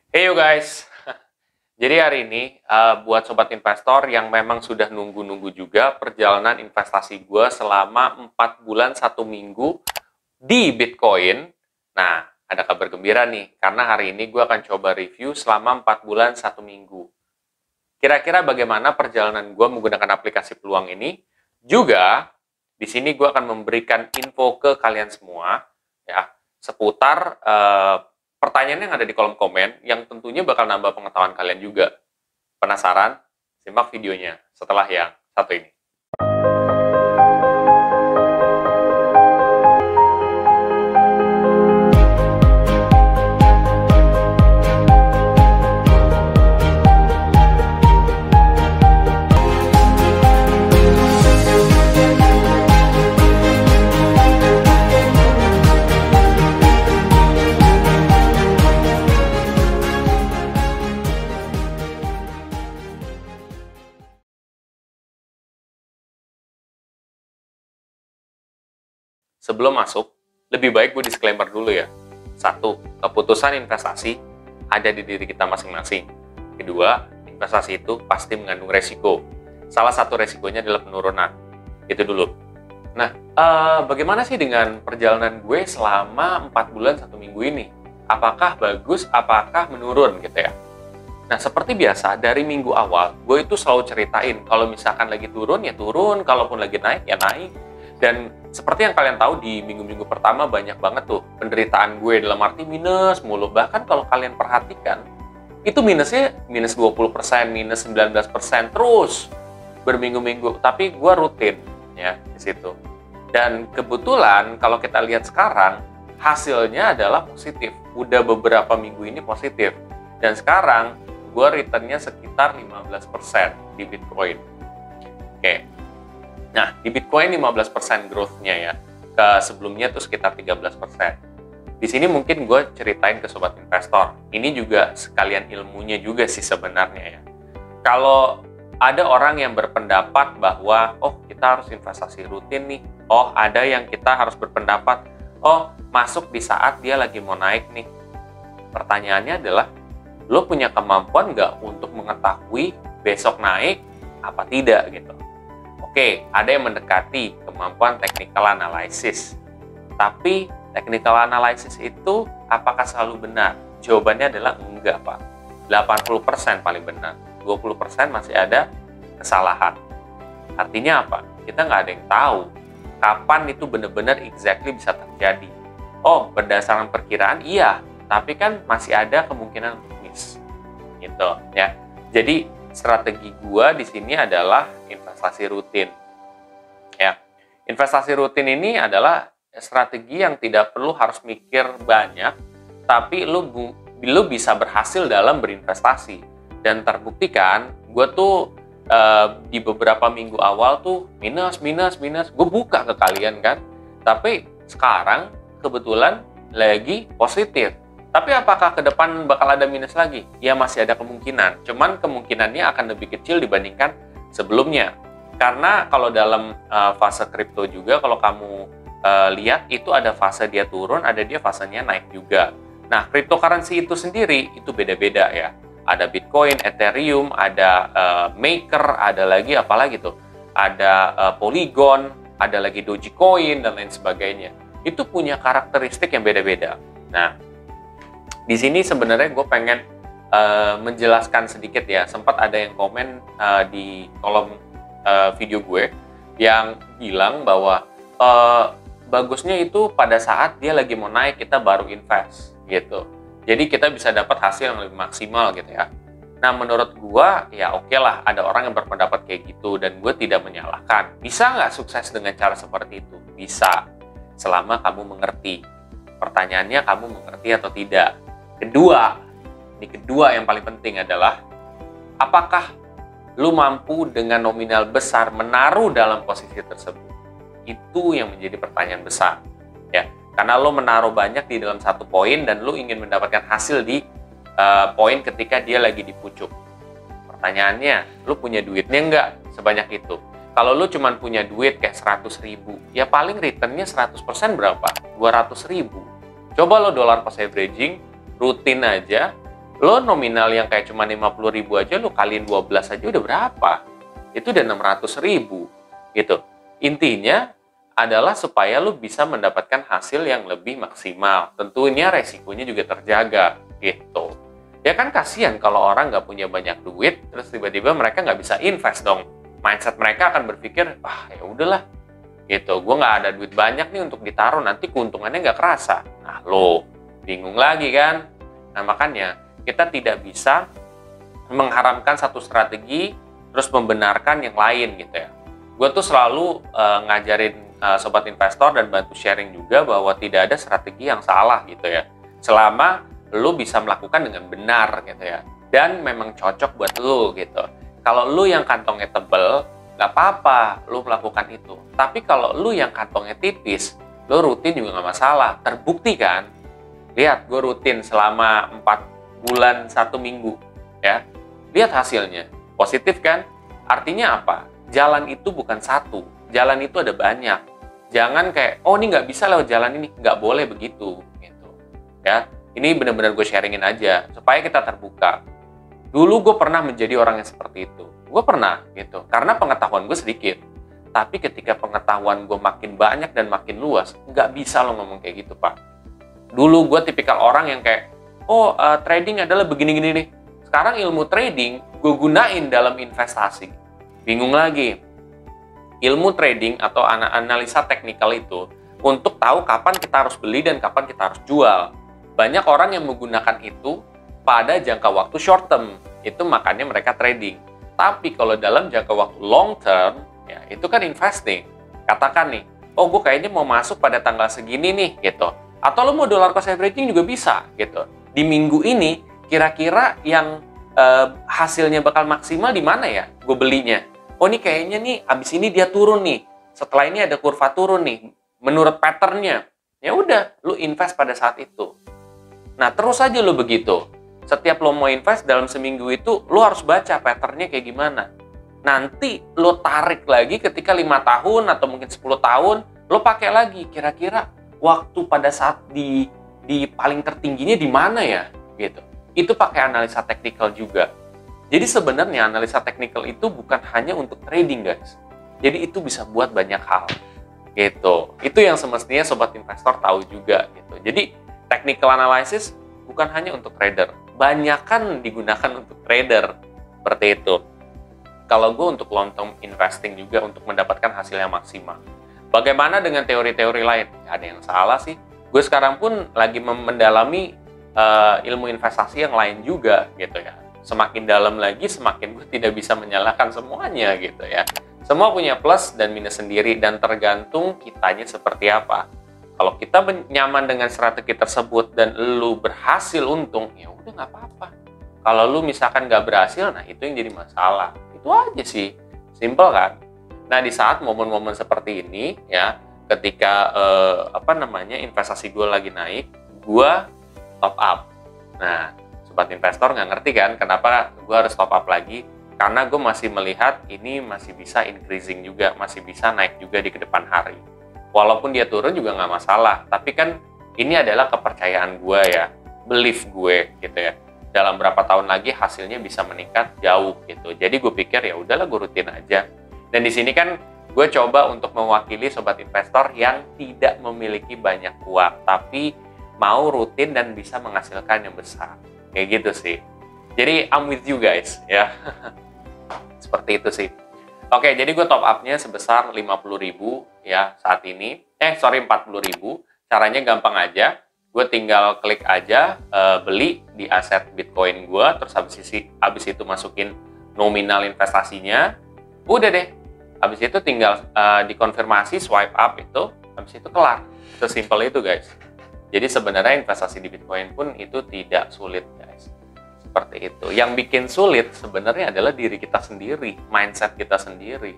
Hey you guys, jadi hari ini buat sobat investor yang memang sudah nunggu-nunggu juga perjalanan investasi gue selama 4 bulan 1 minggu di Bitcoin. Nah, ada kabar gembira nih, karena hari ini gue akan coba review selama 4 bulan 1 minggu. Kira-kira bagaimana perjalanan gue menggunakan aplikasi Peluang ini? Juga, di sini gue akan memberikan info ke kalian semua, ya, seputar pertanyaan yang ada di kolom komen, yang tentunya bakal nambah pengetahuan kalian juga. Penasaran? Simak videonya setelah yang satu ini. Sebelum masuk, lebih baik gue disclaimer dulu ya. 1. Keputusan investasi ada di diri kita masing-masing. Kedua, investasi itu pasti mengandung resiko. Salah satu resikonya adalah penurunan. Itu dulu. Nah, bagaimana sih dengan perjalanan gue selama 4 bulan 1 minggu ini? Apakah bagus, apakah menurun gitu ya? Nah, seperti biasa, dari minggu awal, gue itu selalu ceritain, kalau misalkan lagi turun, ya turun, kalaupun lagi naik, ya naik. Dan seperti yang kalian tahu, di minggu-minggu pertama banyak banget tuh penderitaan gue dalam arti minus mulu. Bahkan kalau kalian perhatikan, itu minusnya minus 20%, minus 19%, terus berminggu-minggu. Tapi gue rutin ya di situ. Dan kebetulan kalau kita lihat sekarang, hasilnya adalah positif. Udah beberapa minggu ini positif. Dan sekarang, gue returnnya sekitar 15% di Bitcoin. Oke. Nah, di Bitcoin 15% growth-nya ya. Ke sebelumnya tuh sekitar 13%. Di sini mungkin gue ceritain ke sobat investor. Ini juga sekalian ilmunya juga sih sebenarnya ya. Kalau ada orang yang berpendapat bahwa, oh kita harus investasi rutin nih. Oh ada yang kita harus berpendapat, oh masuk di saat dia lagi mau naik nih. Pertanyaannya adalah, lo punya kemampuan nggak untuk mengetahui besok naik apa tidak gitu. Oke, ada yang mendekati kemampuan technical analysis. Tapi technical analysis itu apakah selalu benar? Jawabannya adalah enggak, Pak. 80% paling benar. 20% masih ada kesalahan. Artinya apa? Kita nggak ada yang tahu kapan itu benar-benar exactly bisa terjadi. Oh, berdasarkan perkiraan iya, tapi kan masih ada kemungkinan miss. Gitu ya. Jadi strategi gua di sini adalah investasi rutin. Ya. Investasi rutin ini adalah strategi yang tidak perlu harus mikir banyak, tapi lu bisa berhasil dalam berinvestasi. Dan terbuktikan, gue tuh di beberapa minggu awal tuh minus, gue buka ke kalian kan. Tapi sekarang kebetulan lagi positif. Tapi apakah ke depan bakal ada minus lagi? Ya masih ada kemungkinan. Cuman kemungkinannya akan lebih kecil dibandingkan sebelumnya. Karena kalau dalam fase kripto juga, kalau kamu lihat itu ada fase dia turun, ada dia fasenya naik juga. Nah, cryptocurrency itu sendiri itu beda-beda ya. Ada Bitcoin, Ethereum, ada Maker, ada lagi apalagi tuh. Ada Polygon, ada lagi Dogecoin dan lain sebagainya. Itu punya karakteristik yang beda-beda. Nah, di sini sebenarnya gue pengen menjelaskan sedikit ya. Sempat ada yang komen di kolom video gue yang bilang bahwa bagusnya itu pada saat dia lagi mau naik kita baru invest gitu. Jadi kita bisa dapat hasil yang lebih maksimal gitu ya. Nah menurut gue ya oke lah ada orang yang berpendapat kayak gitu dan gue tidak menyalahkan. Bisa nggak sukses dengan cara seperti itu? Bisa, selama kamu mengerti. Pertanyaannya kamu mengerti atau tidak. Kedua yang paling penting adalah apakah lu mampu dengan nominal besar menaruh dalam posisi tersebut? Itu yang menjadi pertanyaan besar ya. Karena lo menaruh banyak di dalam satu poin dan lo ingin mendapatkan hasil di poin ketika dia lagi di pucuk. Pertanyaannya, lo punya duitnya nggak sebanyak itu? Kalau lo cuma punya duit kayak 100.000, ya paling returnnya 100% berapa? 200.000. Coba lo dollar cost averaging, rutin aja, Lo nominal yang kayak cuma 50.000 aja, lo kaliin 12 aja udah berapa? Itu udah 600.000 gitu. Intinya adalah supaya lo bisa mendapatkan hasil yang lebih maksimal. Tentunya resikonya juga terjaga gitu. Ya kan kasihan kalau orang nggak punya banyak duit, terus tiba-tiba mereka nggak bisa invest dong. Mindset mereka akan berpikir, ya udahlah, gitu. Gue nggak ada duit banyak nih untuk ditaruh, nanti keuntungannya nggak kerasa. Nah, lo bingung lagi kan? Nah, makanya kita tidak bisa mengharamkan satu strategi terus membenarkan yang lain gitu ya. Gue tuh selalu ngajarin sobat investor dan bantu sharing juga bahwa tidak ada strategi yang salah gitu ya. Selama lo bisa melakukan dengan benar gitu ya. Dan memang cocok buat lo gitu. Kalau lo yang kantongnya tebel, nggak apa-apa lo melakukan itu. Tapi kalau lo yang kantongnya tipis, lo rutin juga nggak masalah. Terbukti kan? Lihat, gue rutin selama 4 bulan 1 minggu ya, lihat hasilnya positif kan? Artinya apa? Jalan itu bukan satu, jalan itu ada banyak. Jangan kayak ini nggak bisa lewat jalan ini, nggak boleh begitu gitu ya. Ini benar-benar gue sharingin aja supaya kita terbuka. Dulu gue pernah menjadi orang yang seperti itu, gue pernah gitu, karena pengetahuan gue sedikit. Tapi ketika pengetahuan gue makin banyak dan makin luas, nggak bisa lo ngomong kayak gitu, Pak. Dulu gue tipikal orang yang kayak trading adalah begini-gini nih. Sekarang ilmu trading gue gunain dalam investasi. Bingung lagi. Ilmu trading atau analisa teknikal itu untuk tahu kapan kita harus beli dan kapan kita harus jual. Banyak orang yang menggunakan itu pada jangka waktu short term. Itu makanya mereka trading. Tapi kalau dalam jangka waktu long term, ya itu kan investing. Katakan nih, gue kayaknya mau masuk pada tanggal segini nih, gitu. Atau lo mau dollar cost averaging juga bisa, gitu. Di minggu ini, kira-kira yang hasilnya bakal maksimal di mana ya gue belinya? Ini kayaknya nih, abis ini dia turun nih. Setelah ini ada kurva turun nih. Menurut patternnya, ya udah, lo invest pada saat itu. Nah, terus aja lo begitu. Setiap lo mau invest dalam seminggu itu, lo harus baca patternnya kayak gimana. Nanti lo tarik lagi ketika 5 tahun atau mungkin 10 tahun, lo pakai lagi. Kira-kira waktu pada saat di paling tertingginya di mana ya, gitu. Itu pakai analisa teknikal juga. Jadi sebenarnya analisa teknikal itu bukan hanya untuk trading, guys. Jadi itu bisa buat banyak hal, gitu. Itu yang semestinya sobat investor tahu juga, gitu. Jadi technical analysis bukan hanya untuk trader, banyakan digunakan untuk trader, seperti itu. Kalau gue untuk long term investing juga untuk mendapatkan hasil yang maksimal. Bagaimana dengan teori-teori lain? Gak ada yang salah sih. Gue sekarang pun lagi mendalami ilmu investasi yang lain juga gitu ya. Semakin dalam lagi, semakin gue tidak bisa menyalahkan semuanya gitu ya. Semua punya plus dan minus sendiri dan tergantung kitanya seperti apa. Kalau kita nyaman dengan strategi tersebut dan lu berhasil untung, ya udah nggak apa-apa. Kalau lu misalkan nggak berhasil, nah itu yang jadi masalah. Itu aja sih, simple kan. Nah di saat momen-momen seperti ini ya, ketika investasi gue lagi naik, gue top up. Nah, sobat investor nggak ngerti kan kenapa gue harus top up lagi? Karena gue masih melihat ini masih bisa increasing juga, masih bisa naik juga di kedepan hari. Walaupun dia turun juga nggak masalah, tapi kan ini adalah kepercayaan gue ya, belief gue gitu ya. Dalam berapa tahun lagi hasilnya bisa meningkat jauh gitu. Jadi gue pikir ya udahlah gue rutin aja. Dan di sini kan gue coba untuk mewakili sobat investor yang tidak memiliki banyak uang, tapi mau rutin dan bisa menghasilkan yang besar. Kayak gitu sih. Jadi I'm with you guys ya. Seperti itu sih. Oke, jadi gue top up-nya sebesar 50.000 ya saat ini. 40.000. Caranya gampang aja. Gue tinggal klik aja beli di aset Bitcoin gue, terus habis itu masukin nominal investasinya. Udah deh. Habis itu tinggal dikonfirmasi swipe up itu, habis itu kelar. Sesimpel itu guys. Jadi sebenarnya investasi di Bitcoin pun itu tidak sulit guys. Seperti itu. Yang bikin sulit sebenarnya adalah diri kita sendiri, mindset kita sendiri.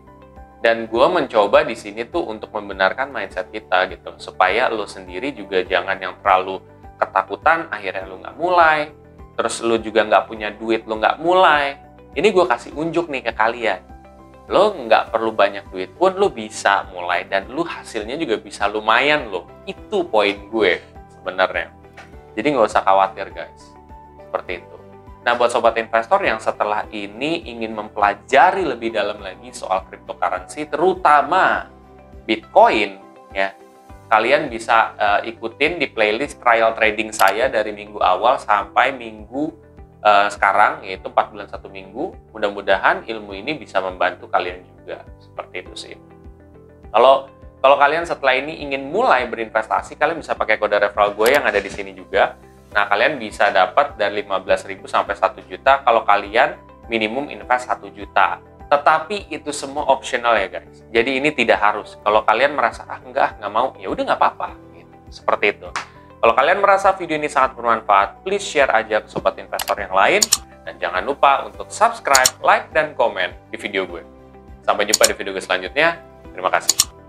Dan gue mencoba di sini tuh untuk membenarkan mindset kita gitu, supaya lo sendiri juga jangan yang terlalu ketakutan, akhirnya lo nggak mulai, terus lo juga nggak punya duit, lo nggak mulai. Ini gue kasih unjuk nih ke kalian. Lo nggak perlu banyak duit pun lo bisa mulai, dan lo hasilnya juga bisa lumayan lo. Itu poin gue sebenarnya. Jadi nggak usah khawatir guys. Seperti itu. Nah, buat sobat investor yang setelah ini ingin mempelajari lebih dalam lagi soal cryptocurrency, terutama Bitcoin, ya, kalian bisa ikutin di playlist trial trading saya dari minggu awal sampai minggu sekarang, yaitu 4 bulan 1 minggu. Mudah-mudahan ilmu ini bisa membantu kalian juga. Seperti itu sih. Kalau kalian setelah ini ingin mulai berinvestasi, kalian bisa pakai kode referral gue yang ada di sini juga. Nah, kalian bisa dapat dari 15.000 sampai 1 juta kalau kalian minimum invest 1 juta. Tetapi itu semua optional ya guys. Jadi ini tidak harus. Kalau kalian merasa, nggak mau, ya udah nggak apa-apa. Gitu. Seperti itu. Kalau kalian merasa video ini sangat bermanfaat, please share aja ke sobat investor yang lain. Dan jangan lupa untuk subscribe, like, dan komen di video gue. Sampai jumpa di video gue selanjutnya. Terima kasih.